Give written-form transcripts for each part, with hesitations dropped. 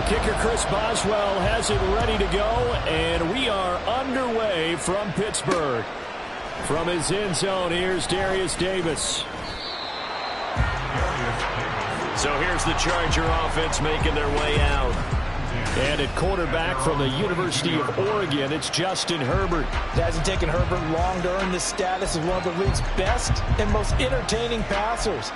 Kicker Chris Boswell has it ready to go, and we are underway from Pittsburgh. From his end zone, here's Darius Davis. So here's the Charger offense making their way out. And at quarterback from the University of Oregon, it's Justin Herbert. It hasn't taken Herbert long to earn the status of one of the league's best and most entertaining passers.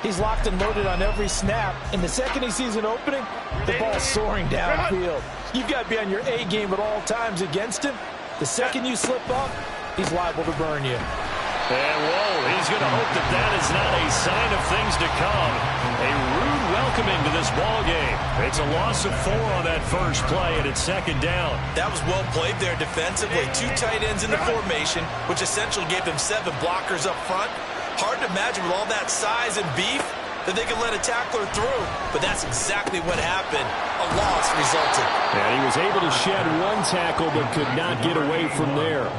He's locked and loaded on every snap, and the second he sees an opening, the ball's soaring downfield. You've got to be on your A game at all times against him. The second you slip up, he's liable to burn you. And whoa, he's going to hope that that is not a sign of things to come. A rude welcoming to this ball game. It's a loss of 4 on that first play, and it's second down. That was well played there defensively. 2 tight ends in the formation, which essentially gave them 7 blockers up front. Hard to imagine with all that size and beef that they could let a tackler through, but that's exactly what happened. A loss resulted. And he was able to shed 1 tackle but could not get away from there.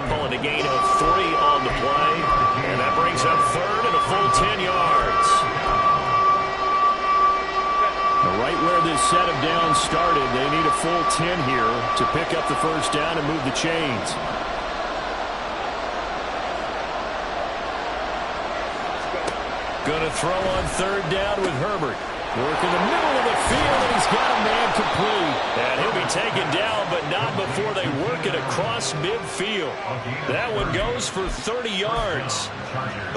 Pulling a gain of 3 on the play, and that brings up third and a full 10 yards. Now, right where this set of downs started, they need a full 10 here to pick up the first down and move the chains. Going to throw on third down with Herbert. Working the middle of the field, and he's got a man complete. And he'll be taken down, but not before they work it across midfield. That one goes for 30 yards.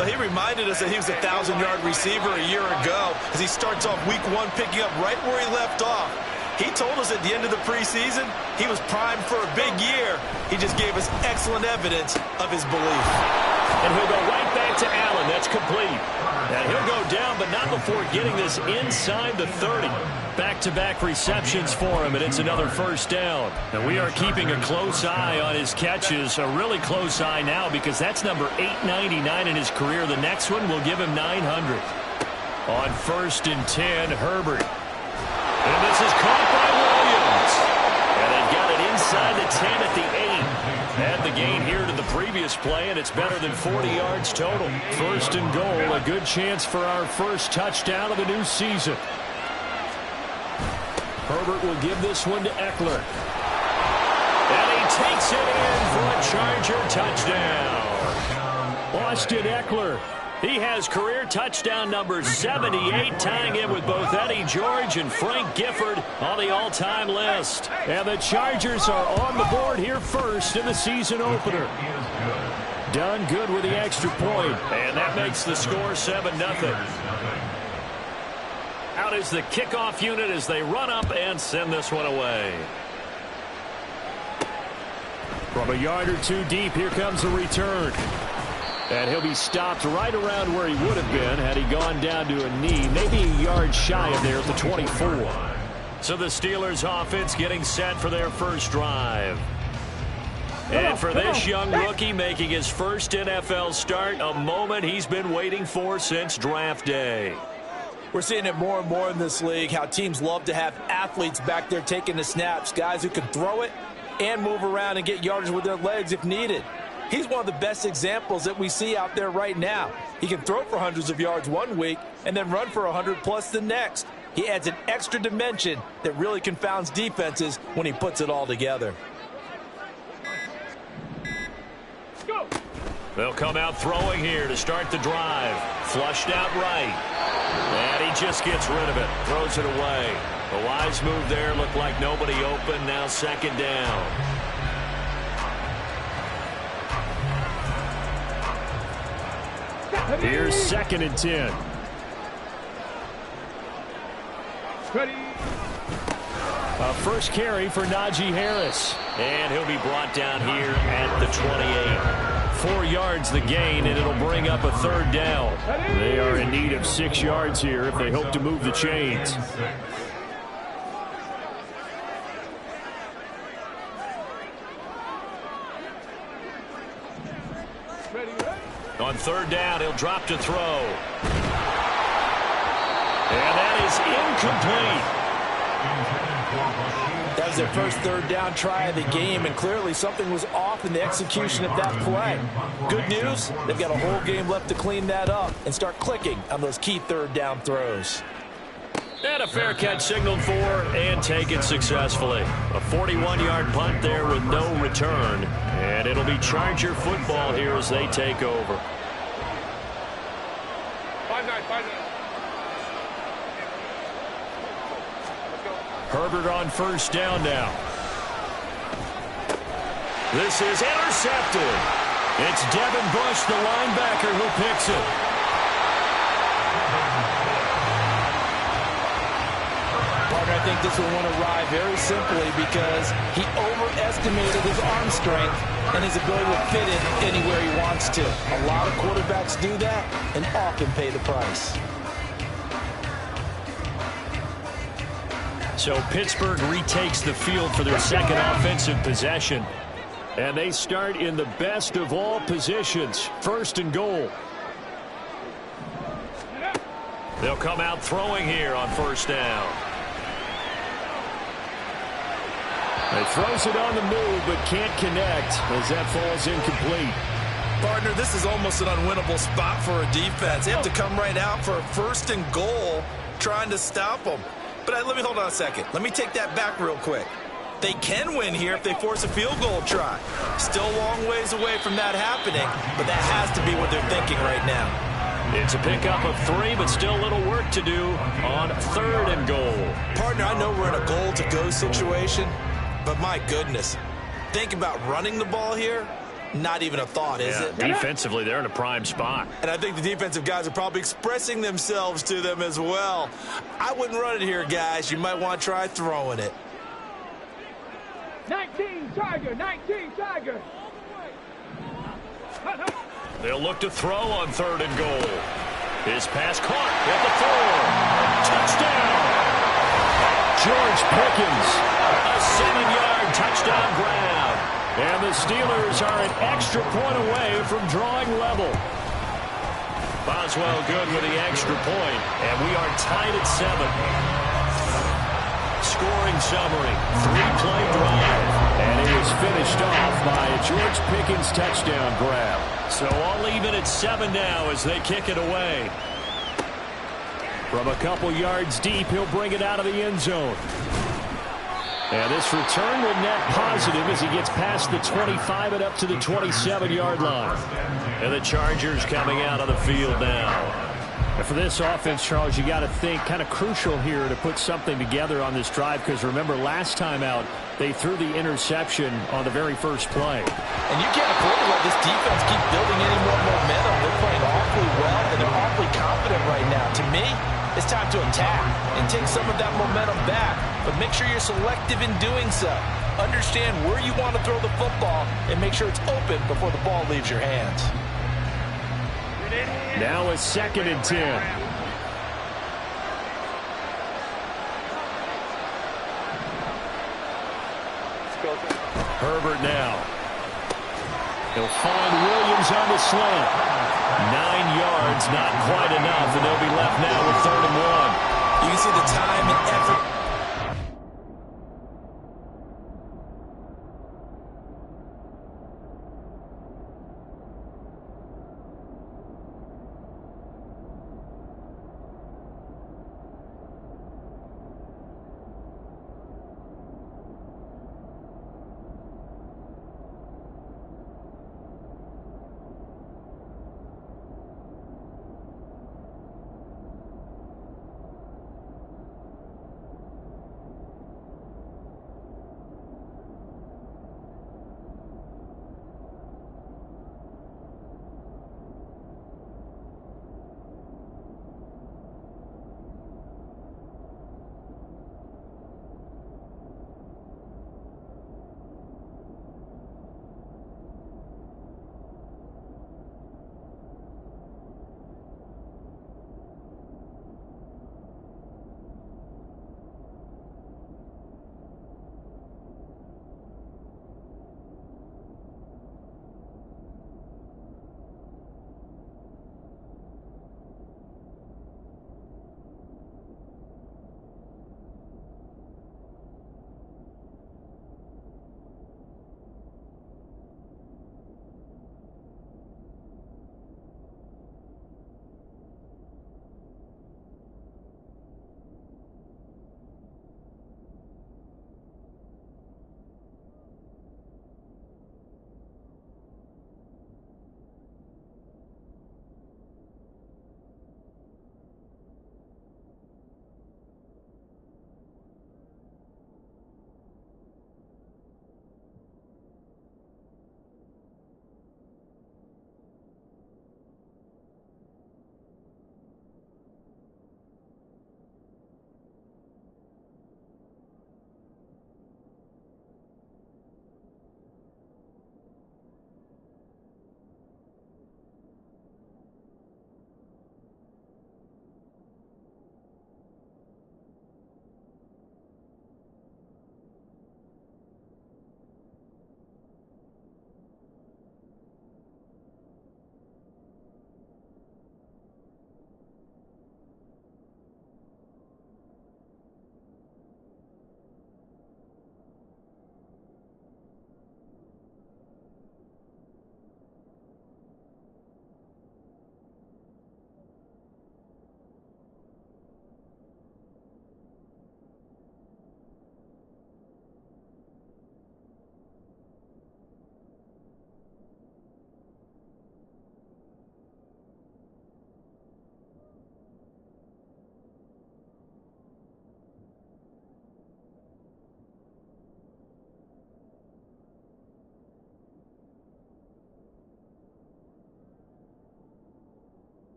But he reminded us that he was a 1,000-yard receiver a year ago as he starts off week 1 picking up right where he left off. He told us at the end of the preseason he was primed for a big year. He just gave us excellent evidence of his belief. And he'll go right back to Allen. That's complete. And he'll go down, but not before getting this inside the 30. Back-to-back receptions for him, and it's another first down. And we are keeping a close eye on his catches, a really close eye now, because that's number 899 in his career. The next one will give him 900. On first and 10, Herbert. And this is caught by Williams. And they've got it inside the 10 at the 8. Had the gain here to the previous play, and it's better than 40 yards total. First and goal, a good chance for our first touchdown of the new season. Herbert will give this one to Eckler. And he takes it in for a Charger touchdown. Austin Eckler. He has career touchdown number 78, tying him with both Eddie George and Frank Gifford on the all-time list. And the Chargers are on the board here first in the season opener. Done good with the extra point, and that makes the score 7-0. Out is the kickoff unit as they run up and send this one away. From a yard or 2 deep, here comes the return. And he'll be stopped right around where he would have been had he gone down to a knee, maybe a yard shy of there at the 24. So the Steelers offense getting set for their first drive. And for this young rookie making his first NFL start, a moment he's been waiting for since draft day. We're seeing it more and more in this league, how teams love to have athletes back there taking the snaps, guys who can throw it and move around and get yardage with their legs if needed. He's one of the best examples that we see out there right now. He can throw for hundreds of yards one week and then run for 100+ the next. He adds an extra dimension that really confounds defenses when he puts it all together. Go. They'll come out throwing here to start the drive. Flushed out right. And he just gets rid of it. Throws it away. A wise move there. Looked like nobody open. Now second down. Here's second and 10. A first carry for Najee Harris. And he'll be brought down here at the 28. 4 yards the gain, and it'll bring up a third down. They are in need of 6 yards here if they hope to move the chains. On third down, he'll drop to throw. And that is incomplete. That was their first third down try of the game, and clearly something was off in the execution of that play. Good news, they've got a whole game left to clean that up and start clicking on those key third down throws. And a fair catch signaled for and taken successfully. A 41-yard punt there with no return. And it'll be Charger football here as they take over. 5-9. Herbert on first down now. This is intercepted. It's Devin Bush, the linebacker, who picks it. I think this will win a ride very simply because he overestimated his arm strength and his ability to fit it anywhere he wants to. A lot of quarterbacks do that and often pay the price. So Pittsburgh retakes the field for their second offensive possession. And they start in the best of all positions, first and goal. They'll come out throwing here on first down. He throws it on the move, but can't connect as that falls incomplete. Partner, this is almost an unwinnable spot for a defense. They have to come right out for a first and goal trying to stop them. But let me hold on a second. Let me take that back real quick. They can win here if they force a field goal try. Still a long ways away from that happening, but that has to be what they're thinking right now. It's a pickup of 3, but still a little work to do on third and goal. Partner, I know we're in a goal-to-go situation, but my goodness, think about running the ball here. Not even a thought, is it? Defensively, they're in a prime spot. And I think the defensive guys are probably expressing themselves to them as well. I wouldn't run it here, guys. You might want to try throwing it. 19 Tiger. They'll look to throw on third and goal. His pass caught at the 4. Touchdown! George Pickens, a 7-yard touchdown grab. And the Steelers are an extra point away from drawing level. Boswell good with the extra point, and we are tied at 7. Scoring summary, 3-play drive, and it was finished off by a George Pickens touchdown grab. So all even at 7 now as they kick it away. From a couple yards deep, he'll bring it out of the end zone. And this return will net positive as he gets past the 25 and up to the 27-yard line. And the Chargers coming out on the field now. And for this offense, Charles, you got to think kind of crucial here to put something together on this drive, because remember last time out they threw the interception on the very first play. And you can't afford to let this defense keep building any more momentum. They're playing awfully well and they're awfully confident right now. To me, it's time to attack and take some of that momentum back, but make sure you're selective in doing so. Understand where you want to throw the football and make sure it's open before the ball leaves your hands. Now a 2nd and 10. Herbert now. He'll find Williams on the slant. 9 yards, not quite enough, and they'll be left now with 3rd and 1. You can see the time and effort.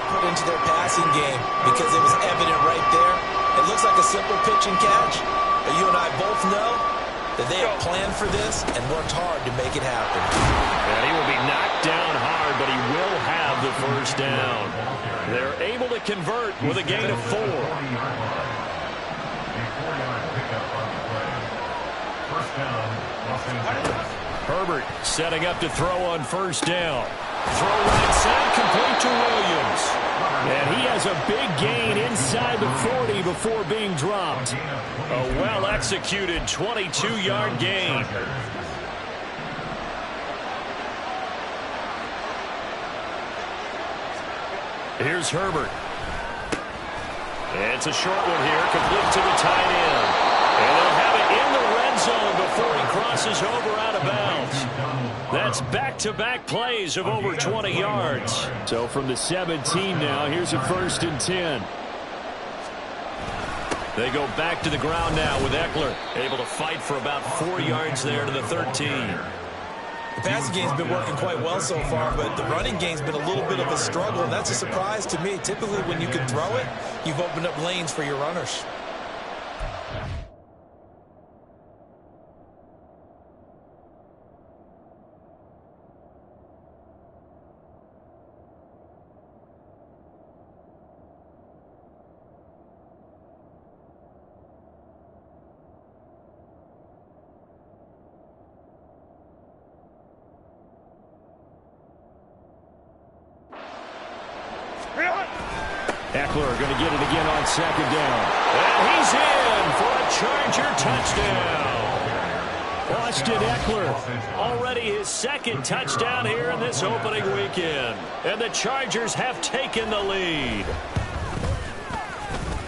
put into their passing game because it was evident right there. It looks like a simple pitch and catch, but you and I both know that they have planned for this and worked hard to make it happen. And he will be knocked down hard, but he will have the first down. They're able to convert with a gain of 4. Herbert setting up to throw on first down. Throw right side, complete to Williams. And he has a big gain inside the 40 before being dropped. A well-executed 22-yard gain. Here's Herbert. And it's a short one here, complete to the tight end. And they'll have it in the red zone before he crosses over out of bounds. That's back-to-back plays of over 20 yards. So from the 17 now, here's a 1st and 10. They go back to the ground now with Eckler, able to fight for about 4 yards there to the 13. The passing game's been working quite well so far, but the running game's been a little bit of a struggle, and that's a surprise to me. Typically, when you can throw it, you've opened up lanes for your runners. Eckler going to get it again on 2nd down. And he's in for a Charger touchdown. Austin Eckler, already his 2nd touchdown here in this opening weekend. And the Chargers have taken the lead.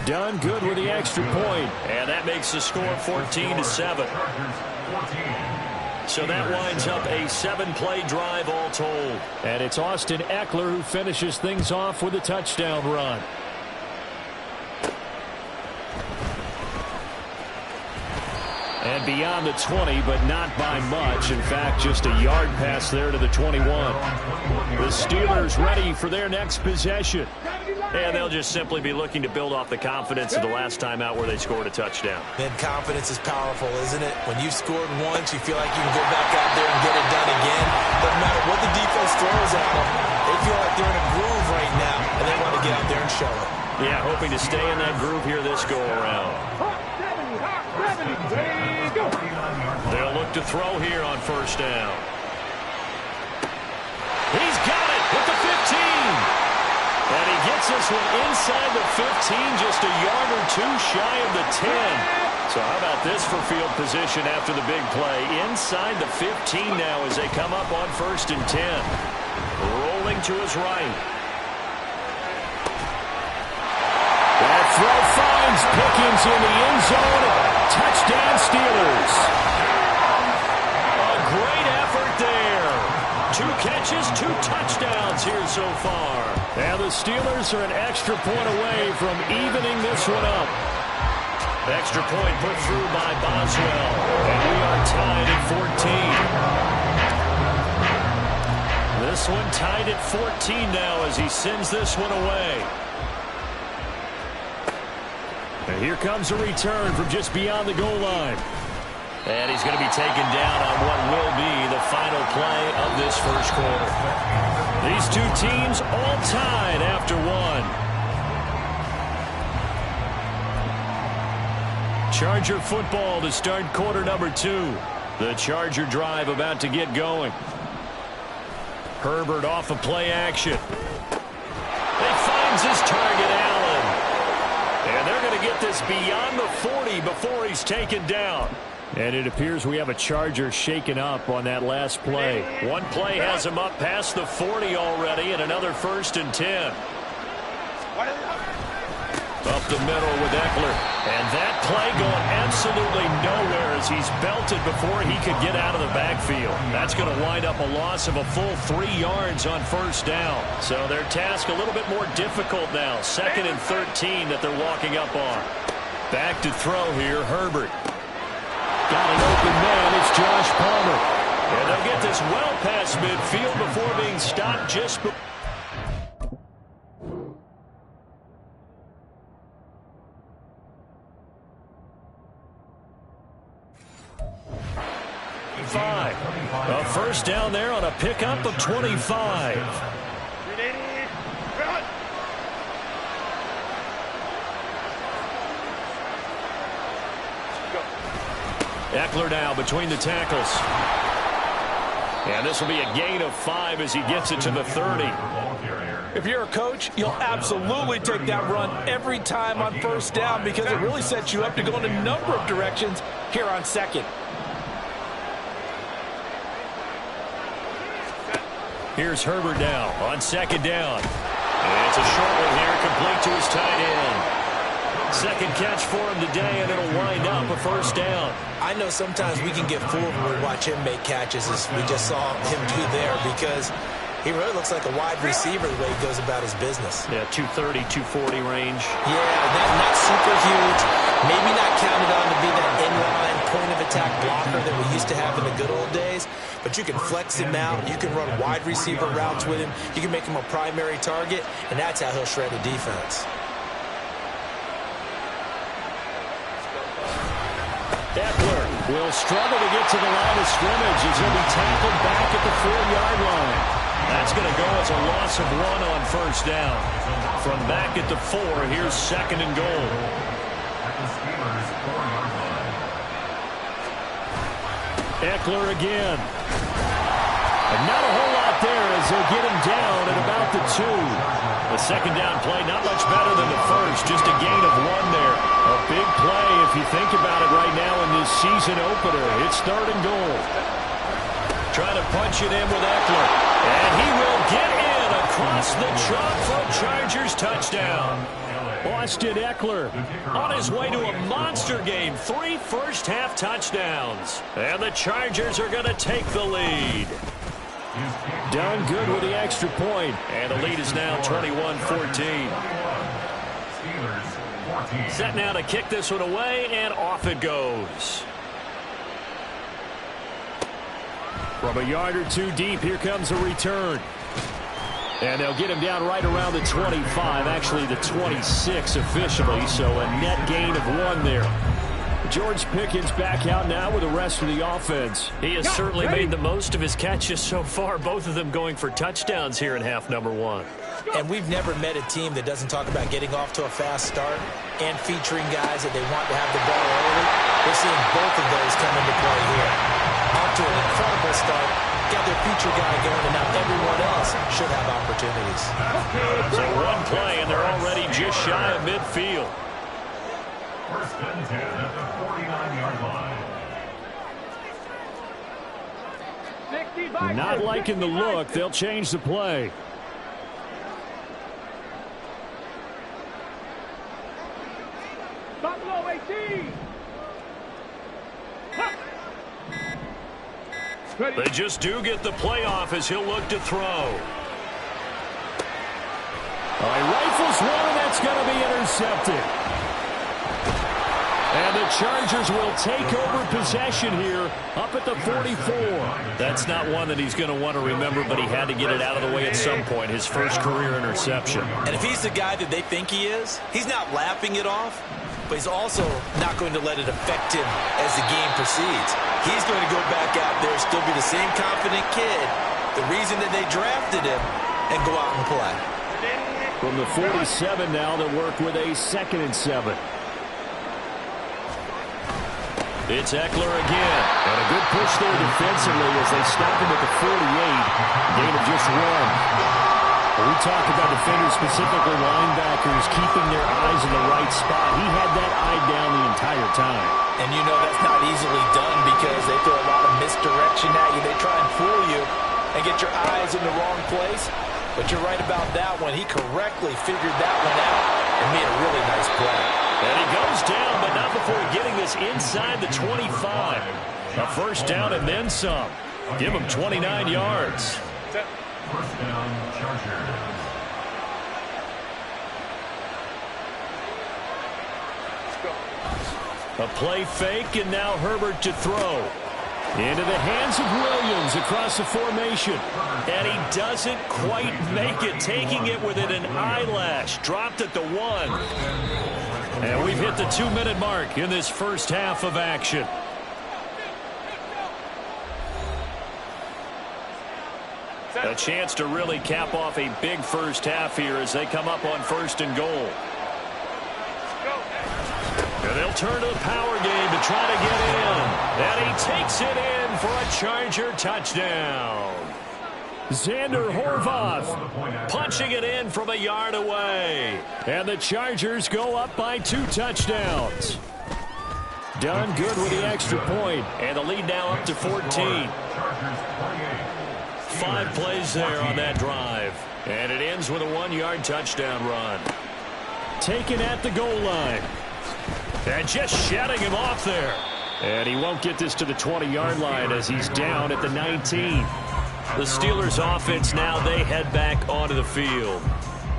Done good with the extra point. And that makes the score 14-7. So that winds up a 7-play drive all told. And it's Austin Eckler who finishes things off with a touchdown run. And beyond the 20, but not by much. In fact, just a yard pass there to the 21. The Steelers ready for their next possession. And they'll just simply be looking to build off the confidence of the last time out where they scored a touchdown. Man, confidence is powerful, isn't it? When you've scored once, you feel like you can go back out there and get it done again. Doesn't matter what the defense throws at them. They feel like they're in a groove right now, and they want to get out there and show it. Yeah, hoping to stay in that groove here this go-around. They'll look to throw here on 1st down. He's got it with the 15. And he gets this one inside the 15, just a yard or 2 shy of the 10. So how about this for field position after the big play? Inside the 15 now as they come up on 1st and 10. Rolling to his right. That throw finds Pickens in the end zone. Touchdown Steelers. A great effort there. 2 catches, 2 touchdowns here so far. And the Steelers are an extra point away from evening this one up. Extra point put through by Boswell. And we are tied at 14. This one tied at 14 now as he sends this one away. And here comes a return from just beyond the goal line. And he's going to be taken down on what will be the final play of this first quarter. These 2 teams all tied after 1. Charger football to start quarter number 2. The Charger drive about to get going. Herbert off of play action. He finds his target, Allen. And they're going to get this beyond the 40 before he's taken down. And it appears we have a Charger shaken up on that last play. One play has him up past the 40 already, and another 1st and 10. Up the middle with Eckler. And that play going absolutely nowhere as he's belted before he could get out of the backfield. That's going to wind up a loss of a full 3 yards on 1st down. So their task a little bit more difficult now. 2nd and 13 that they're walking up on. Back to throw here, Herbert. Got an open man, it's Josh Palmer. And they'll get this well past midfield before being stopped just before. 25. A first down there on a pickup of 25. Eckler now between the tackles. And this will be a gain of 5 as he gets it to the 30. If you're a coach, you'll absolutely take that run every time on first down because it really sets you up to go in a number of directions here on second. Here's Herbert now on second down. And it's a short one here, complete to his tight end. Second catch for him today, and it'll wind up a first down. I know sometimes we can get fooled when we watch him make catches, as we just saw him do there, because he really looks like a wide receiver the way he goes about his business. Yeah, 230, 240 range. Yeah, not super huge. Maybe not counted on to be that inline point-of-attack blocker that we used to have in the good old days, but you can flex him out. You can run wide receiver routes with him. You can make him a primary target, and that's how he'll shred a defense. Eckler will struggle to get to the line of scrimmage as he'll be tackled back at the 4-yard line. That's going to go as a loss of 1 on first down. From back at the 4, here's second and goal. Eckler again. And not a whole lot there as they'll get him down at about the 2. The second down play, not much better than the first, just a gain of 1 there. A big play if you think about it right now in this season opener. It's third and goal. Trying to punch it in with Eckler. And he will get in across the chalk for a Chargers touchdown. Austin Eckler on his way to a monster game. 3 first-half touchdowns. And the Chargers are going to take the lead. Done good with the extra point. And the lead is now 21-14. Set now to kick this one away, and off it goes. From a yard or 2 deep, here comes a return. And they'll get him down right around the 25, actually the 26 officially, so a net gain of 1 there. George Pickens back out now with the rest of the offense. He has certainly made the most of his catches so far, both of them going for touchdowns here in half number 1. And we've never met a team that doesn't talk about getting off to a fast start and featuring guys that they want to have the ball early. We're seeing both of those come into play here. Off to an incredible start. Got their feature guy going, and now everyone else should have opportunities. So 1 play, and they're already just shy of midfield. First and 10 at the 49-yard line. Not liking the look. They'll change the play. Buffalo 18. They just do get the playoff as he'll look to throw. He rifles one, and that's going to be intercepted. And the Chargers will take over possession here up at the 44. That's not one that he's going to want to remember, but he had to get it out of the way at some point, his first career interception. And if he's the guy that they think he is, he's not laughing it off, but he's also not going to let it affect him as the game proceeds. He's going to go back out there, still be the same confident kid, the reason that they drafted him, and go out and play. From the 47 now, they'll work with a 2nd and 7. It's Eckler again. And a good push there defensively as they stop him at the 48. Gain of just 1. We talk about defenders, specifically linebackers, keeping their eyes in the right spot. He had that eye down the entire time. And you know that's not easily done because they throw a lot of misdirection at you. They try and fool you and get your eyes in the wrong place. But you're right about that one. He correctly figured that one out and made a really nice play. And he goes down, but not before getting this inside the 25. A first down and then some. Give him 29 yards. First down, Chargers. A play fake, and now Herbert to throw. Into the hands of Williams across the formation. And he doesn't quite make it, taking it within an eyelash. Dropped at the 1. And we've hit the 2-minute mark in this first half of action. A chance to really cap off a big first half here as they come up on 1st and goal. And they'll turn to the power game to try to get in. And he takes it in for a Charger touchdown. Xander Horvath punching it in from a yard away. And the Chargers go up by 2 touchdowns. Done good with the extra point. And the lead now up to 14. 5 plays there on that drive. And it ends with a 1-yard touchdown run. Taken at the goal line. And just shutting him off there. And he won't get this to the 20-yard line as he's down at the 19. The Steelers offense now, they head back onto the field.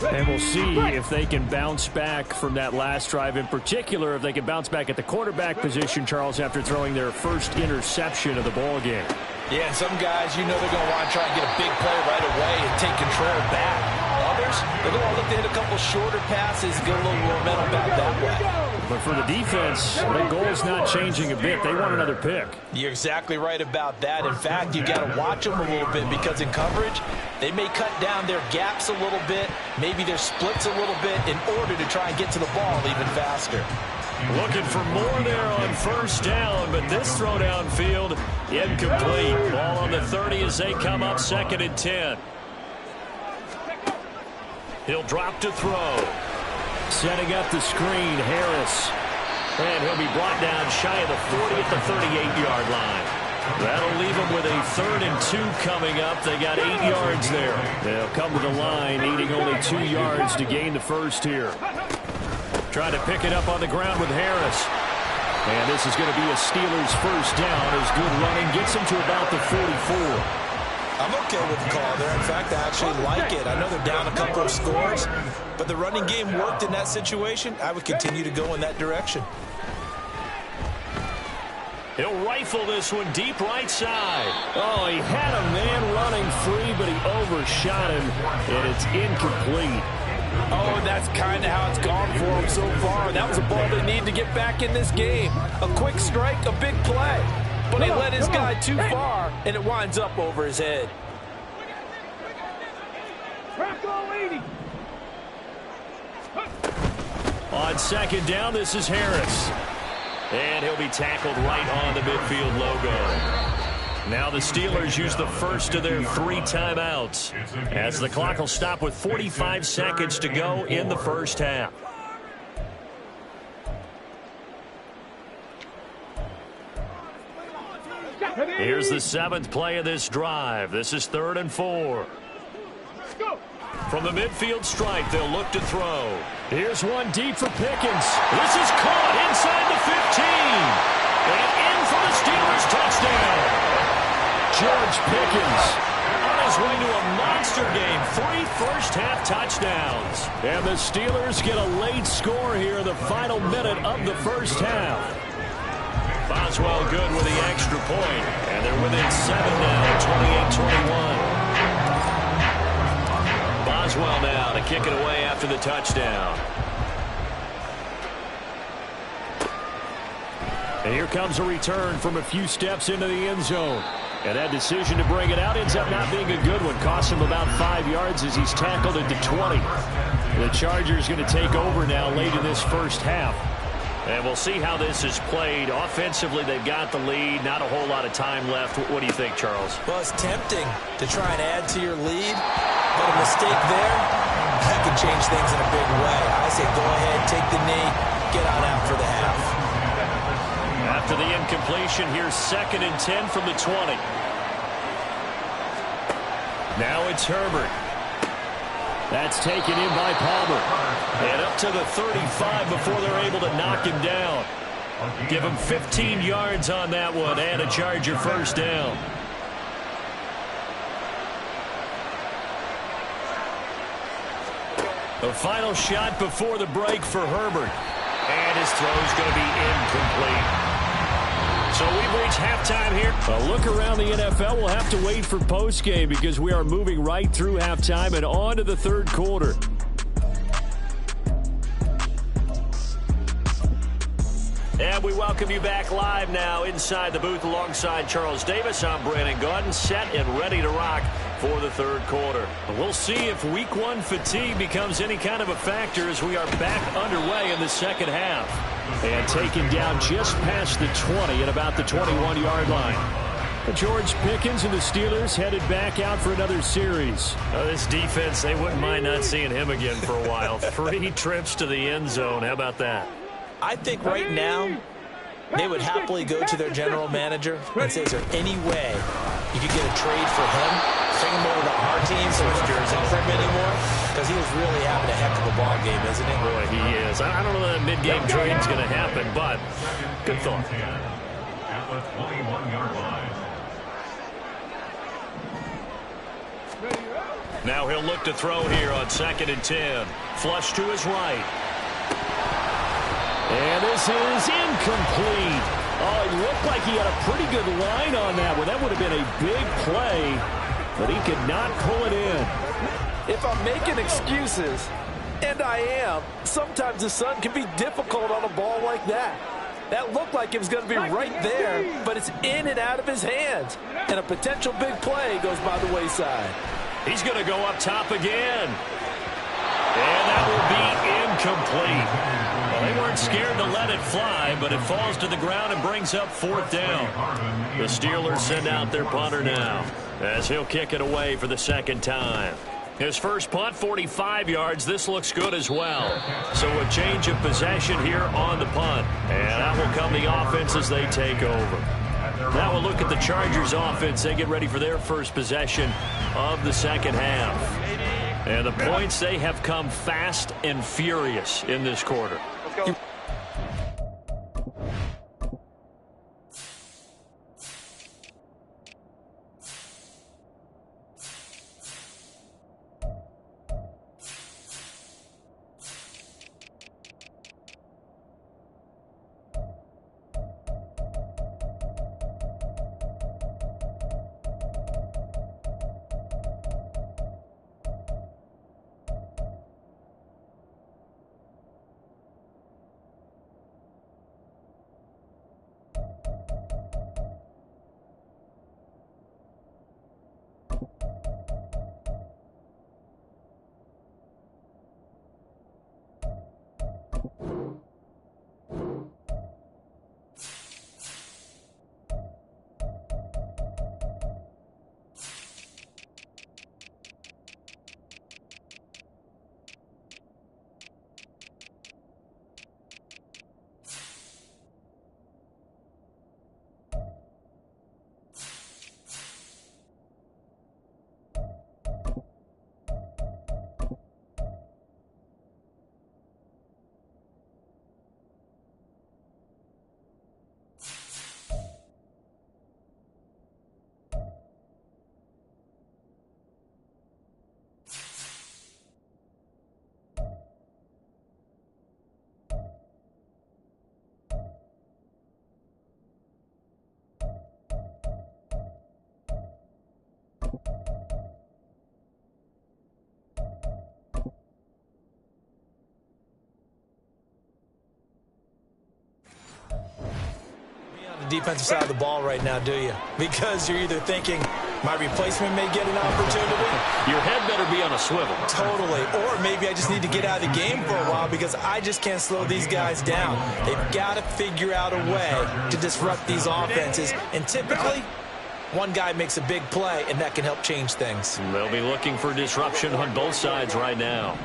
And we'll see if they can bounce back from that last drive. In particular, if they can bounce back at the quarterback position, Charles, after throwing their first interception of the ball game. Yeah, and some guys, you know they're going to want to try and get a big play right away and take control back. Others, they're going to want to look to hit a couple shorter passes, get a little momentum back that way. But for the defense, the goal's not changing a bit. They want another pick. You're exactly right about that. In fact, you got to watch them a little bit because in coverage, they may cut down their gaps a little bit, maybe their splits a little bit in order to try and get to the ball even faster. Looking for more there on 1st down, but this throw downfield incomplete. Ball on the 30 as they come up 2nd and 10. He'll drop to throw. Setting up the screen, Harris. And he'll be brought down shy of the 40 at the 38-yard line. That'll leave them with a 3rd and 2 coming up. They got 8 yards there. They'll come to the line, needing only 2 yards to gain the first here. Trying to pick it up on the ground with Harris. And this is going to be a Steelers 1st down as good running gets them to about the 44. I'm okay with the call there. In fact, I actually like it. I know they're down a couple of scores, but the running game worked in that situation. I would continue to go in that direction. He'll rifle this one deep right side. Oh, he had a man running free, but he overshot him, and it's incomplete. Oh, that's kind of how it's gone for him so far. That was a ball they need to get back in this game. A quick strike, a big play. But he led his guy too far, and it winds up over his head. On 2nd down, this is Harris. And he'll be tackled right on the midfield logo. Now the Steelers use the first of their 3 timeouts as the clock will stop with 45 seconds to go in the first half. Here's the 7th play of this drive. This is 3rd and 4. From the midfield stripe, they'll look to throw. Here's one deep for Pickens. This is caught inside the 15. And in for the Steelers touchdown. George Pickens on his way to a monster game. 3 first-half touchdowns. And the Steelers get a late score here in the final minute of the first half. Boswell good with the extra point. And they're within 7 now, 28-21. Boswell now to kick it away after the touchdown. And here comes a return from a few steps into the end zone. And that decision to bring it out ends up not being a good one. Costs him about 5 yards as he's tackled into 20. The Chargers going to take over now late in this first half. And we'll see how this is played. Offensively, they've got the lead. Not a whole lot of time left. What do you think, Charles? Well, it's tempting to try and add to your lead, but a mistake there, that could change things in a big way. I say go ahead, take the knee, get on out for the half. After the incompletion, here's 2nd and 10 from the 20. Now it's Herbert. That's taken in by Palmer. And up to the 35 before they're able to knock him down. Give him 15 yards on that one and a Charger first down. The final shot before the break for Herbert. And his throw's going to be incomplete. So we've reached halftime here. A look around the NFL. We'll have to wait for postgame because we are moving right through halftime and on to the 3rd quarter. And we welcome you back live now inside the booth alongside Charles Davis. I'm Brandon Gaudin, set and ready to rock for the third quarter. We'll see if week one fatigue becomes any kind of a factor as we are back underway in the second half. And taken down just past the 20 at about the 21-yard line. George Pickens and the Steelers headed back out for another series. This defense, they wouldn't mind not seeing him again for a while. 3 trips to the end zone. How about that? I think right now they would happily go to their general manager and say, is there any way you could get a trade for him? Bring him over to our team so we don't have to offer him anymore? Because he is really having a heck of a ball game, isn't he? Boy, he is. I don't know that a mid-game trade is going to happen, but good thought. At the 21-yard line. Now he'll look to throw here on 2nd and 10. Flush to his right. And this is incomplete. Oh, it looked like he had a pretty good line on that one. That would have been a big play, but he could not pull it in. If I'm making excuses, and I am, sometimes the sun can be difficult on a ball like that. That looked like it was going to be right there, but it's in and out of his hands. And a potential big play goes by the wayside. He's going to go up top again. And that will be incomplete. Well, they weren't scared to let it fly, but it falls to the ground and brings up 4th down. The Steelers send out their punter now as he'll kick it away for the 2nd time. His first punt, 45 yards. This looks good as well. So a change of possession here on the punt. And that will come the offense as they take over. Now we'll look at the Chargers offense. They get ready for their first possession of the second half. And the points, they have come fast and furious in this quarter. Let's go. Defensive side of the ball right now, do you? Because you're either thinking my replacement may get an opportunity. Your head better be on a swivel. Totally. Or maybe I just need to get out of the game for a while because I just can't slow these guys down. They've got to figure out a way to disrupt these offenses. And typically, one guy makes a big play, and that can help change things. They'll be looking for disruption on both sides right now.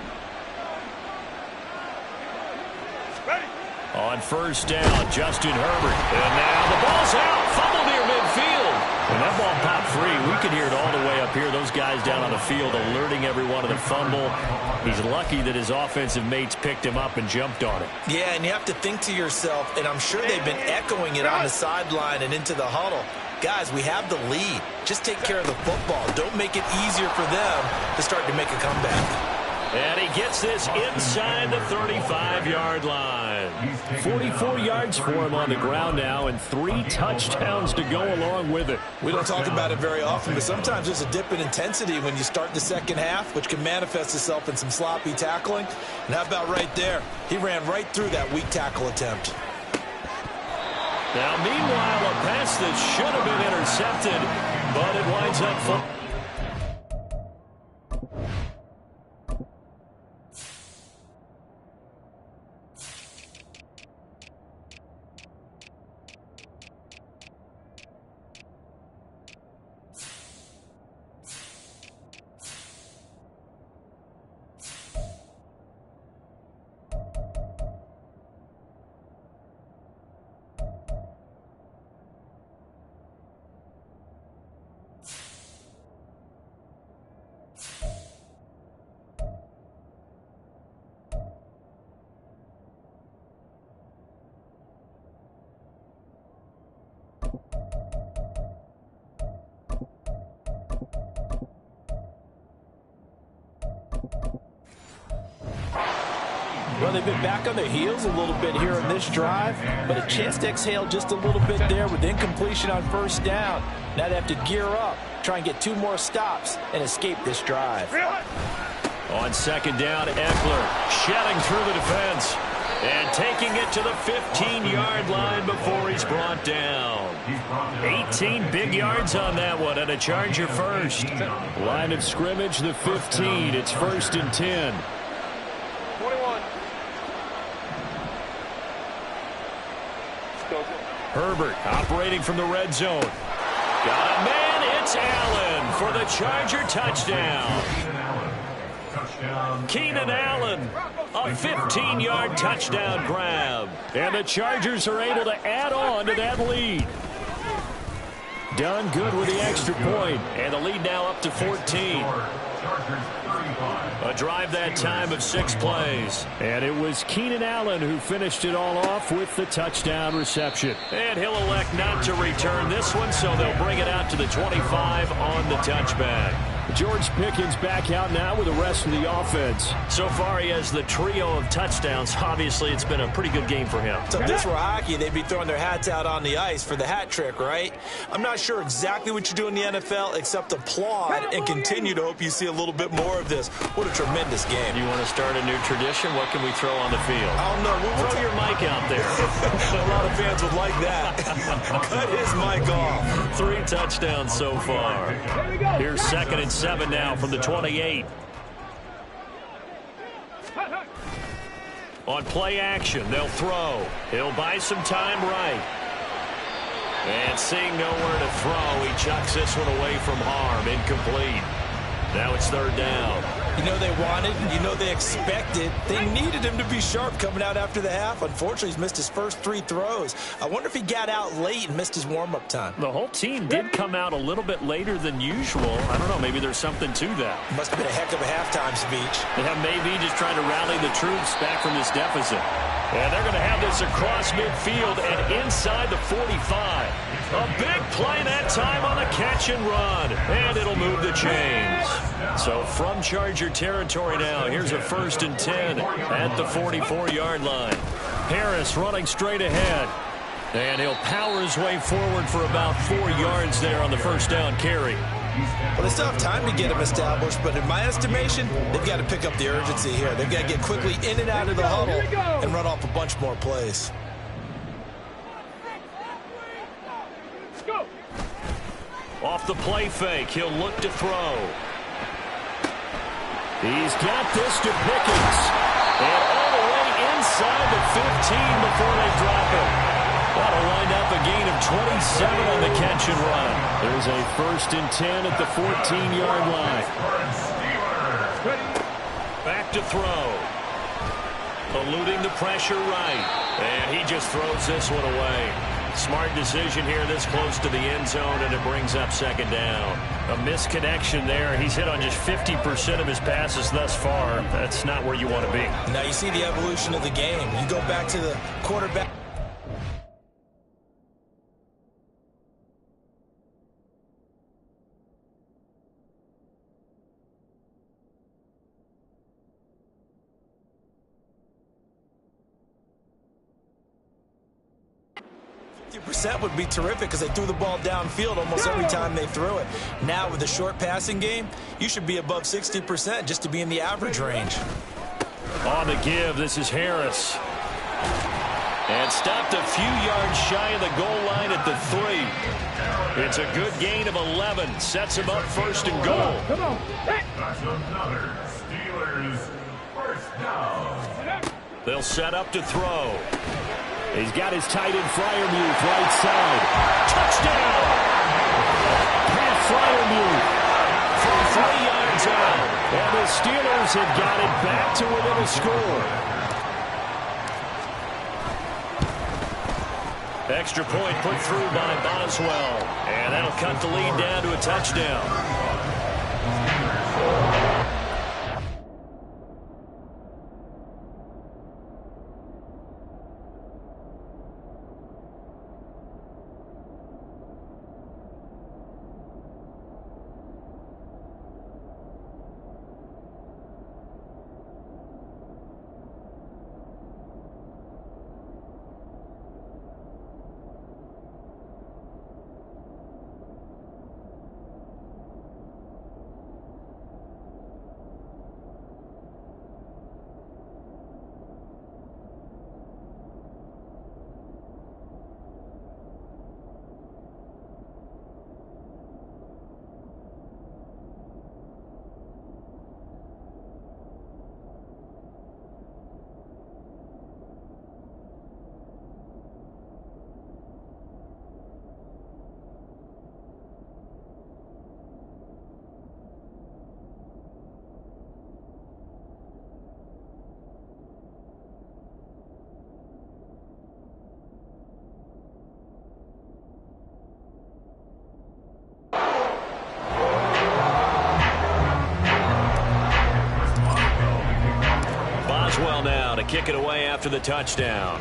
On first down, Justin Herbert. And now the ball's out. Fumble near midfield. When that ball popped free, we could hear it all the way up here. Those guys down on the field alerting everyone of the fumble. He's lucky that his offensive mates picked him up and jumped on it. Yeah, and you have to think to yourself, and I'm sure they've been echoing it on the sideline and into the huddle. Guys, we have the lead. Just take care of the football. Don't make it easier for them to start to make a comeback. And he gets this inside the 35-yard line. 44 yards for him on the ground now and 3 touchdowns to go along with it. We don't talk about it very often, but sometimes there's a dip in intensity when you start the second half, which can manifest itself in some sloppy tackling. And how about right there? He ran right through that weak tackle attempt. Now, meanwhile, a pass that should have been intercepted, but it winds up full. Well, they've been back on their heels a little bit here in this drive, but a chance to exhale just a little bit there with incompletion on first down. Now they have to gear up, try and get 2 more stops, and escape this drive. On second down, Eckler shedding through the defense and taking it to the 15-yard line before he's brought down. 18 big yards on that one, and a Charger first. Line of scrimmage, the 15. It's 1st and 10. 21. Herbert operating from the red zone. Got a man, it's Allen for the Charger touchdown. Keenan Allen, a 15-yard touchdown grab. And the Chargers are able to add on to that lead. Done good with the extra point, and the lead now up to 14. A drive that time of 6 plays. And it was Keenan Allen who finished it all off with the touchdown reception. And he'll elect not to return this one, so they'll bring it out to the 25 on the touchback. George Pickens back out now with the rest of the offense. So far, he has the trio of touchdowns. Obviously, it's been a pretty good game for him. So if this were hockey, they'd be throwing their hats out on the ice for the hat trick, right? I'm not sure exactly what you do in the NFL except applaud and continue to hope you see a little bit more of this. What a tremendous game. You want to start a new tradition? What can we throw on the field? I don't know. We'll throw your mic out there. A lot of fans would like that. Cut his mic off. 3 touchdowns so far. Here's 2nd and 7 now from the 28. On play action, they'll throw. He'll buy some time right. And seeing nowhere to throw, he chucks this one away from harm. Incomplete. Now it's 3rd down. You know they wanted, you know they expected. They needed him to be sharp coming out after the half. Unfortunately, he's missed his first 3 throws. I wonder if he got out late and missed his warm-up time. The whole team did come out a little bit later than usual. I don't know, maybe there's something to that. Must have been a heck of a halftime speech. Yeah, maybe just trying to rally the troops back from this deficit. And they're going to have this across midfield and inside the 45. A big play that time on the catch and run. And it'll move the chains. So from Charger territory now, here's a 1st and 10 at the 44-yard line. Harris running straight ahead. And he'll power his way forward for about 4 yards there on the 1st down carry. Well, they still have time to get him established, but in my estimation, they've got to pick up the urgency here. They've got to get quickly in and out of the huddle and run off a bunch more plays. Off the play fake, he'll look to throw. He's got this to Pickens. And all the way inside the 15 before they drop it. That'll wind up a gain of 27 on the catch and run. There's a 1st and 10 at the 14-yard line. Back to throw. Eluding the pressure right. And he just throws this one away. Smart decision here this close to the end zone, and it brings up 2nd down. A misconnection there. He's hit on just 50% of his passes thus far. That's not where you want to be. Now you see the evolution of the game. You go back to the quarterback. Percent would be terrific because they threw the ball downfield almost every time they threw it. Now with the short passing game, you should be above 60% just to be in the average range. On the give, this is Harris. And stopped a few yards shy of the goal line at the 3. It's a good gain of 11. Sets him up 1st and goal. Come on. That's another Steelers 1st down. They'll set up to throw. He's got his tight end Freiermuth right side. Touchdown! Pat Freiermuth from 3 yards out. And the Steelers have got it back to within a score. Extra point put through by Boswell. And that'll cut the lead down to a touchdown. kick it away after the touchdown.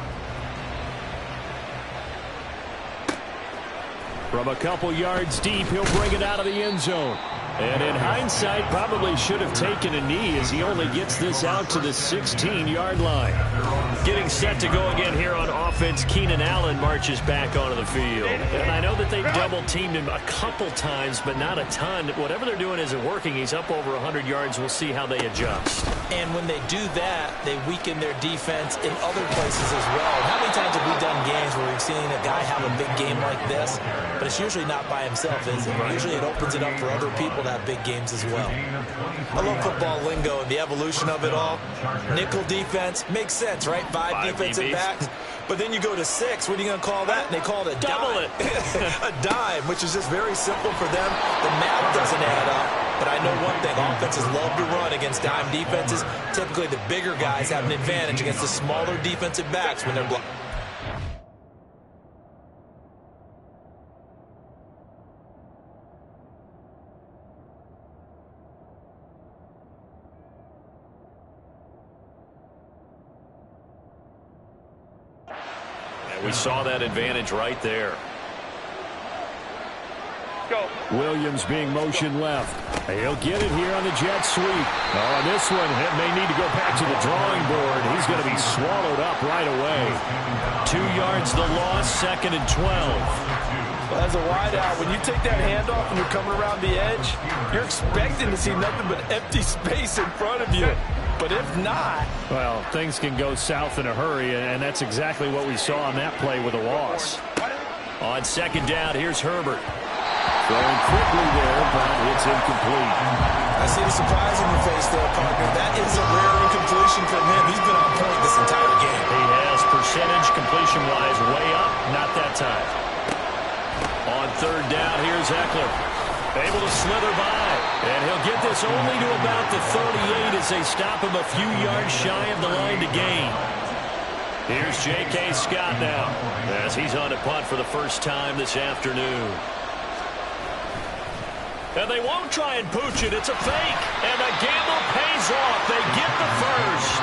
From a couple yards deep, he'll bring it out of the end zone. And in hindsight, probably should have taken a knee as he only gets this out to the 16-yard line. Getting set to go again here on offense, Keenan Allen marches back onto the field. And I know that they've double-teamed him a couple times, but not a ton. Whatever they're doing isn't working. He's up over 100 yards. We'll see how they adjust. And when they do that, they weaken their defense in other places as well. How many times have we done games where we've seen a guy have a big game like this, but it's usually not by himself, is it? Usually it opens it up for other people to have big games as well. I love football lingo and the evolution of it all. Nickel defense makes sense, right? Five defensive backs. But then you go to 6. What are you going to call that? And they call it a double dime. A dime, which is just very simple for them. The math doesn't add up. But I know one thing. Offenses love to run against dime defenses. Typically, the bigger guys have an advantage against the smaller defensive backs when they're blocking. We saw that advantage right there. Go. Williams being motion left. He'll get it here on the jet sweep. Oh, this one may need to go back to the drawing board. He's going to be swallowed up right away. 2 yards the loss, 2nd and 12. Well, as a wideout, when you take that handoff and you're coming around the edge, you're expecting to see nothing but empty space in front of you. But if not... Well, things can go south in a hurry, and that's exactly what we saw on that play with a loss. On 2nd down, here's Herbert. Throwing quickly there, but it's incomplete. I see the surprise in your face there, partner. That is a rare incompletion from him. He's been on point this entire game. He has percentage completion-wise way up, not that time. On 3rd down, here's Eckler. Able to slither by, and he'll get this only to about the 38 as they stop him a few yards shy of the line to gain. Here's J.K. Scott now, as he's on to punt for the first time this afternoon. And they won't try and pooch it. It's a fake, and the gamble pays off. They get the first.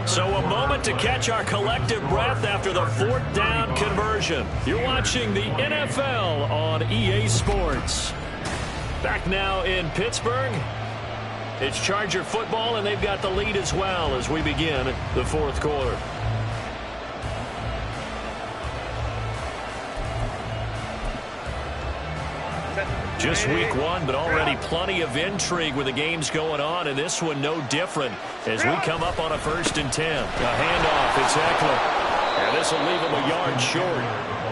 So a moment to catch our collective breath after the 4th down conversion. You're watching the NFL on EA Sports. Back now in Pittsburgh. It's Charger football, and they've got the lead as well as we begin the 4th quarter. Just week 1, but already plenty of intrigue with the games going on, and this one no different as we come up on a 1st and 10. A handoff, it's Eckler. And this will leave him a yard short.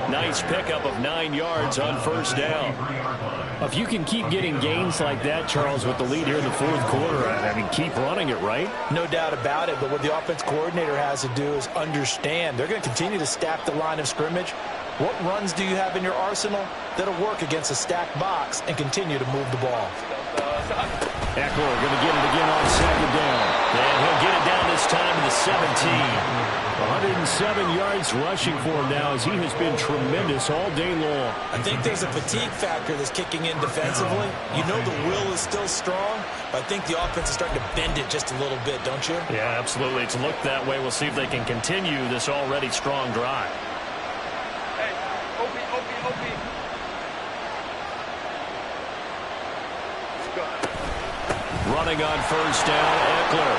Nice pickup of 9 yards on 1st down. If you can keep getting gains like that, Charles, with the lead here in the 4th quarter, I mean, keep running it, right? No doubt about it, but what the offense coordinator has to do is understand. They're going to continue to stack the line of scrimmage. What runs do you have in your arsenal that'll work against a stacked box and continue to move the ball? Eckler going to get it again on 2nd down. And he'll get it down this time to the 17. 107 yards rushing for him now as he has been tremendous all day long. I think there's a fatigue factor that's kicking in defensively. You know the will is still strong, but I think the offense is starting to bend it just a little bit, don't you? Yeah, absolutely. It's looked that way. We'll see if they can continue this already strong drive. Running on 1st down, Eckler.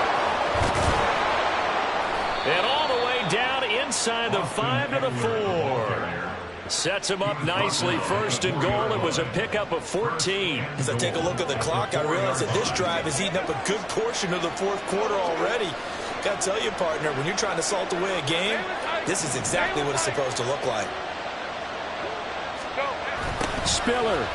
And all the way down inside the 5 to the 4. Sets him up nicely. 1st and goal. It was a pickup of 14. As I take a look at the clock, I realize that this drive has eaten up a good portion of the 4th quarter already. Got to tell you, partner, when you're trying to salt away a game, this is exactly what it's supposed to look like. Spiller.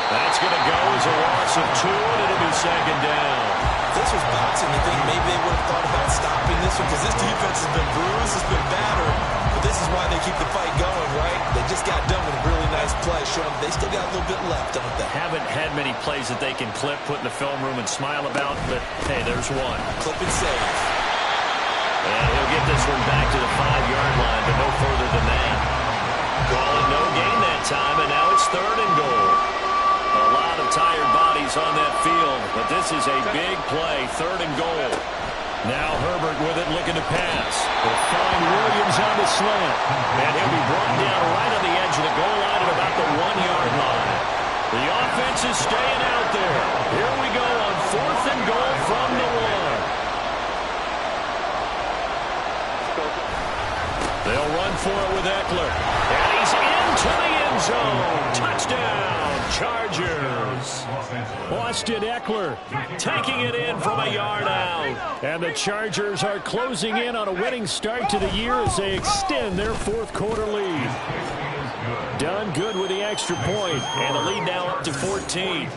That's going to go as a loss of 2, and it'll be 2nd down. If this was boxing, you think maybe they would have thought about stopping this one because this defense has been bruised, it's been battered, but this is why they keep the fight going, right? They just got done with a really nice play, showing they still got a little bit left, don't they? Haven't had many plays that they can clip, put in the film room, and smile about, but hey, there's one. Clip and save. And he'll get this one back to the 5-yard line, but no further than that. Call it no gain that time, and now it's 3rd and goal. players on that field, but this is a big play, 3rd and goal. Now Herbert with it, looking to pass. They'll find Williams on the slant. And he'll be brought down right on the edge of the goal line at about the 1-yard line. The offense is staying out there. Here we go on 4th and goal from the 1. They'll run for it with Eckler. And he's into the end zone. Touchdown, Chargers. Austin Eckler taking it in from a yard out. And the Chargers are closing in on a winning start to the year as they extend their 4th quarter lead. Done good with the extra point. And the lead now up to 14.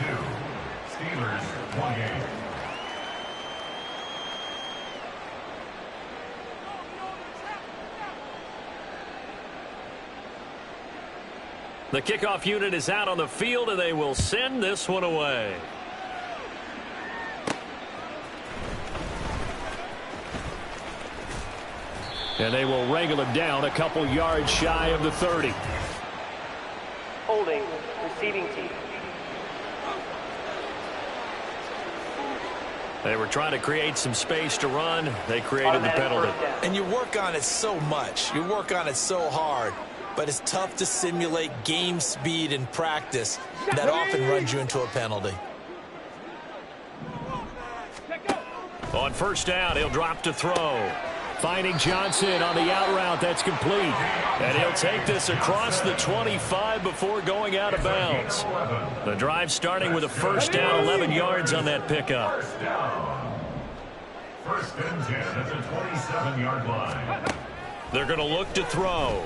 Steelers, 1 The kickoff unit is out on the field, and they will send this one away. And they will wrangle him down a couple yards shy of the 30. Holding, receiving team. They were trying to create some space to run. They created the penalty. And you work on it so much. You work on it so hard. But it's tough to simulate game speed in practice. That often runs you into a penalty. On 1st down, he'll drop to throw. Finding Johnson on the out route. That's complete. And he'll take this across the 25 before going out of bounds. The drive starting with a 1st down, 11 yards on that pickup. 1st and 10 at the 27-yard line. They're going to look to throw.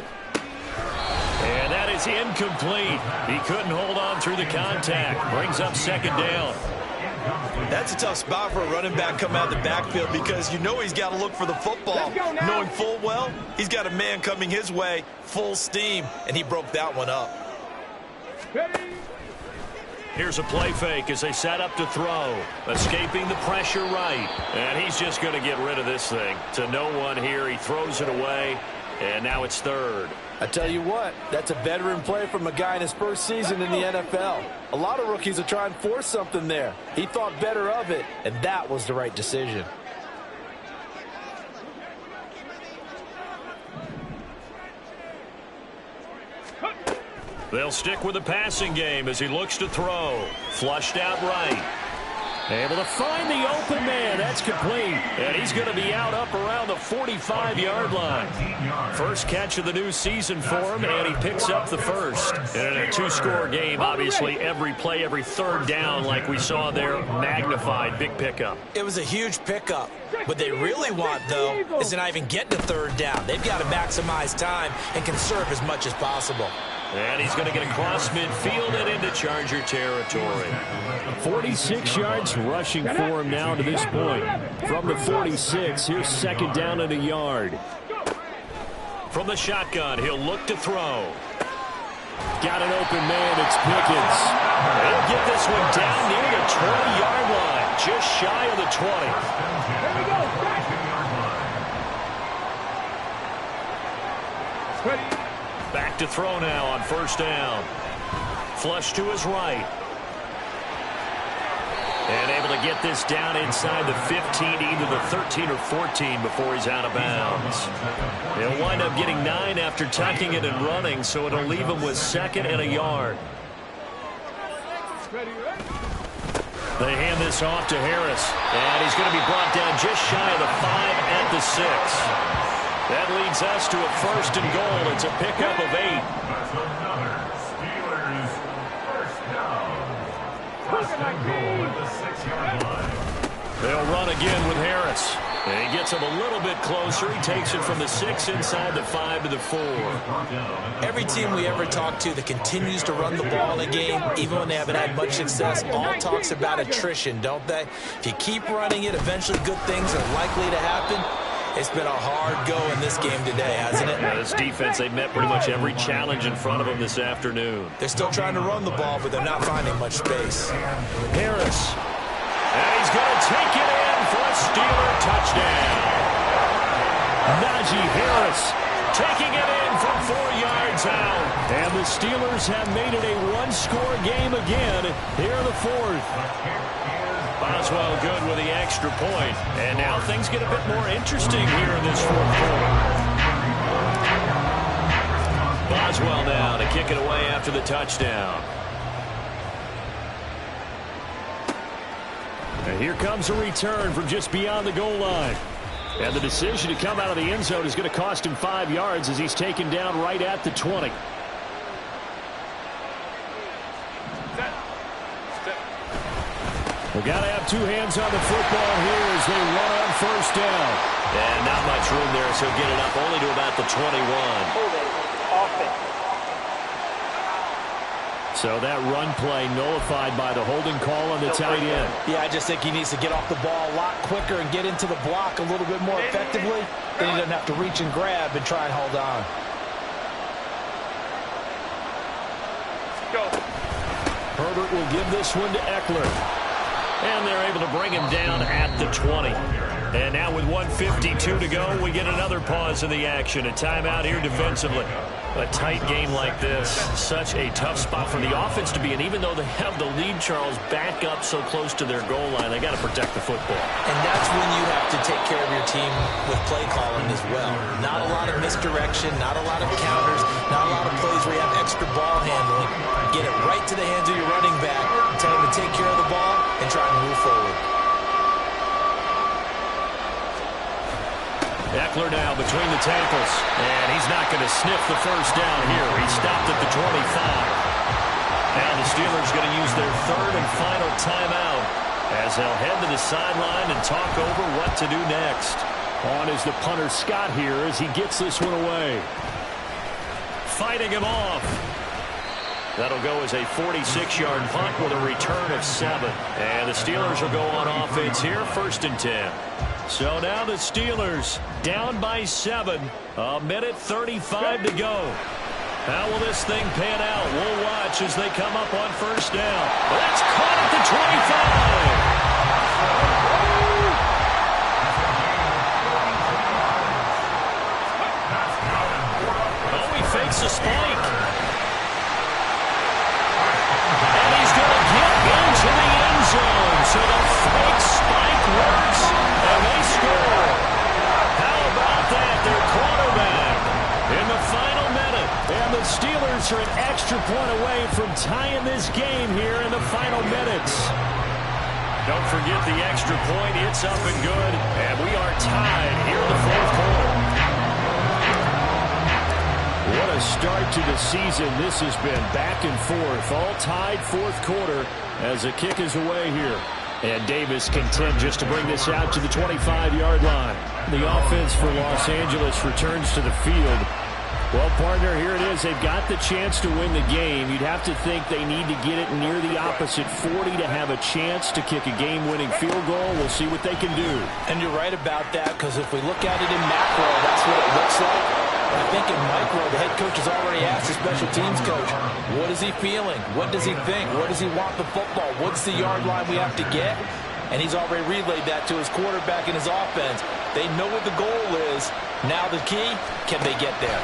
And that is incomplete. He couldn't hold on through the contact. Brings up 2nd down. That's a tough spot for a running back coming out of the backfield because you know he's got to look for the football. Knowing full well, he's got a man coming his way, full steam, and he broke that one up. Here's a play fake as they set up to throw. Escaping the pressure right. And he's just going to get rid of this thing. To no one here. He throws it away. And now it's 3rd. I tell you what, that's a veteran play from a guy in his 1st season in the NFL. A lot of rookies are trying to force something there. He thought better of it, and that was the right decision. They'll stick with the passing game as he looks to throw. Flushed out right. Able to find the open man. That's complete. And he's going to be out up around the 45-yard line. First catch of the new season for him, and he picks up the 1st. And in a 2-score game, obviously, every play, every 3rd down, like we saw there, magnified. Big pickup. It was a huge pickup. What they really want, though, is to not even get to 3rd down. They've got to maximize time and conserve as much as possible. And he's going to get across midfield and into Charger territory. 46 yards rushing for him now to this point. From the 46, here's 2nd down and a yard. From the shotgun, he'll look to throw. Got an open man, it's Pickens. He'll get this one down near the 20-yard line, just shy of the 20. Back to throw now on 1st down. Flush to his right. And able to get this down inside the 15, either the 13 or 14 before he's out of bounds. He'll wind up getting 9 after tucking it and running, so it'll leave him with 2nd and a yard. They hand this off to Harris. And he's going to be brought down just shy of the 5 at the 6. That leads us to a 1st and goal. It's a pickup of 8. That's another Steelers 1st down. 1st and goal at the 6-yard line. They'll run again with Harris. And he gets him a little bit closer. He takes it from the 6 inside the 5 to the 4. Every team we ever talk to that continues to run the ball in a game, even when they haven't had much success, all talks about attrition, don't they? If you keep running it, eventually good things are likely to happen. It's been a hard go in this game today, hasn't it? Yeah, this defense, they've met pretty much every challenge in front of them this afternoon. They're still trying to run the ball, but they're not finding much space. Harris. And he's going to take it in for a Steeler touchdown. Najee Harris taking it in from 4 yards out. And the Steelers have made it a one-score game again here in the fourth. Boswell good with the extra point. And now things get a bit more interesting here in this fourth quarter. Boswell now to kick it away after the touchdown. And here comes a return from just beyond the goal line. And the decision to come out of the end zone is going to cost him 5 yards as he's taken down right at the 20. We've got to have two hands on the football here as they run on first down. And not much room there, so get it up only to about the 21. So that run play nullified by the holding call on the tight end. Yeah, I just think he needs to get off the ball a lot quicker and get into the block a little bit more effectively. Then he doesn't have to reach and grab and try and hold on. Go. Herbert will give this one to Eckler. And they're able to bring him down at the 20. And now with 1:52 to go, we get another pause in the action. A timeout here defensively. A tight game like this, such a tough spot for the offense to be in. Even though they have the lead, Charles, back up so close to their goal line, they got to protect the football. And that's when you have to take care of your team with play calling as well. Not a lot of misdirection, not a lot of counters, not a lot of plays where you have extra ball handling. Get it right to the hands of your running back, tell him to take care of the ball, and try and move forward. Eckler now between the tackles, and he's not going to sniff the first down here. He stopped at the 25. Now the Steelers going to use their third and final timeout as they'll head to the sideline and talk over what to do next. On is the punter Scott here as he gets this one away. Fighting him off. That'll go as a 46-yard punt with a return of 7. And the Steelers will go on offense here, 1st and 10. So now the Steelers down by 7. A minute 35 to go. How will this thing pan out? We'll watch as they come up on first down. That's caught at the 25. Oh, he fakes a spike. And he's going to get into the end zone. So the fake spike works, and they score. How about that? Their quarterback in the final minute. And the Steelers are an extra point away from tying this game here in the final minutes. Don't forget the extra point. It's up and good. And we are tied here in the fourth quarter. What a start to the season this has been. Back and forth. All tied fourth quarter as the kick is away here. And Davis content just to bring this out to the 25-yard line. The offense for Los Angeles returns to the field. Well, partner, here it is. They've got the chance to win the game. You'd have to think they need to get it near the opposite 40 to have a chance to kick a game-winning field goal. We'll see what they can do. And you're right about that, because if we look at it in macro, that's what it looks like. I think in micro, the head coach has already asked the special teams coach, what is he feeling? What does he think? What does he want the football? What's the yard line we have to get? And he's already relayed that to his quarterback and his offense. They know what the goal is. Now the key, can they get there?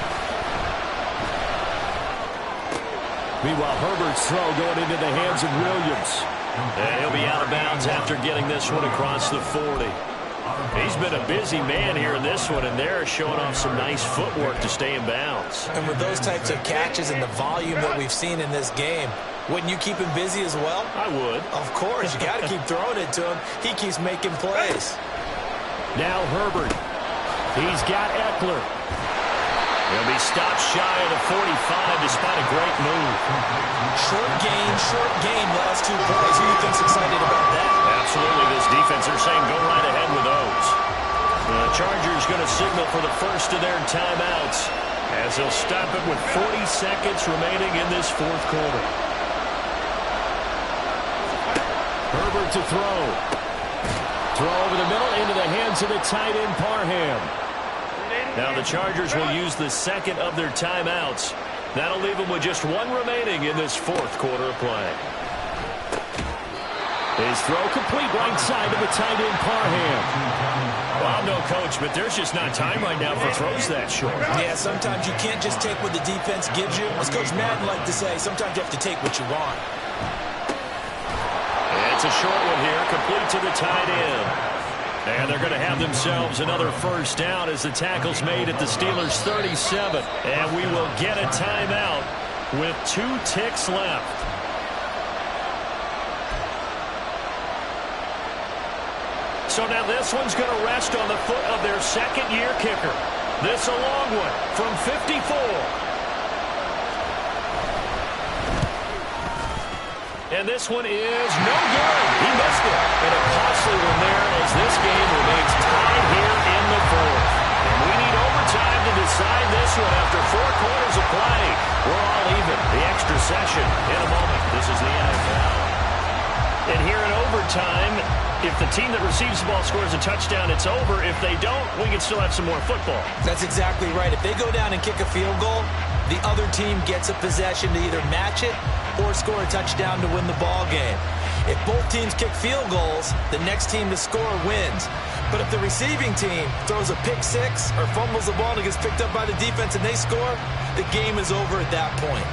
Meanwhile, Herbert's throw going into the hands of Williams. And he'll be out of bounds after getting this one across the 40. He's been a busy man here in this one, and they're showing off some nice footwork to stay in bounds. And with those types of catches and the volume that we've seen in this game, wouldn't you keep him busy as well? I would. Of course. You got to keep throwing it to him. He keeps making plays. Now Herbert. He's got Eckler. He'll be stopped shy of the 45 despite a great move. Short gain, last 2 plays. Who do you think's excited about that? Absolutely. This defense, they're saying go right ahead with those. The Chargers going to signal for the first of their timeouts as they'll stop it with 40 seconds remaining in this fourth quarter. Herbert to throw. Throw over the middle into the hands of the tight end Parham. Now the Chargers will use the second of their timeouts. That'll leave them with just 1 remaining in this fourth quarter of play. His throw complete right side to the tight end Parham. Well, I'm no coach, but there's just not time right now for throws that short. Yeah, sometimes you can't just take what the defense gives you. As Coach Madden liked to say, sometimes you have to take what you want. It's a short one here, complete to the tight end. And they're going to have themselves another first down as the tackle's made at the Steelers' 37. And we will get a timeout with 2 ticks left. So now this one's going to rest on the foot of their second-year kicker. This a long one from 54. And this one is no good. He missed it. And a costly one there as this game remains tied here in the 4th. And we need overtime to decide this one after 4 quarters of play. We're all even. The extra session in a moment. This is the NFL. And here in overtime, if the team that receives the ball scores a touchdown, it's over. If they don't, we can still have some more football. That's exactly right. If they go down and kick a field goal, the other team gets a possession to either match it or score a touchdown to win the ball game. If both teams kick field goals, the next team to score wins. But if the receiving team throws a pick six or fumbles the ball and it gets picked up by the defense and they score, the game is over at that point.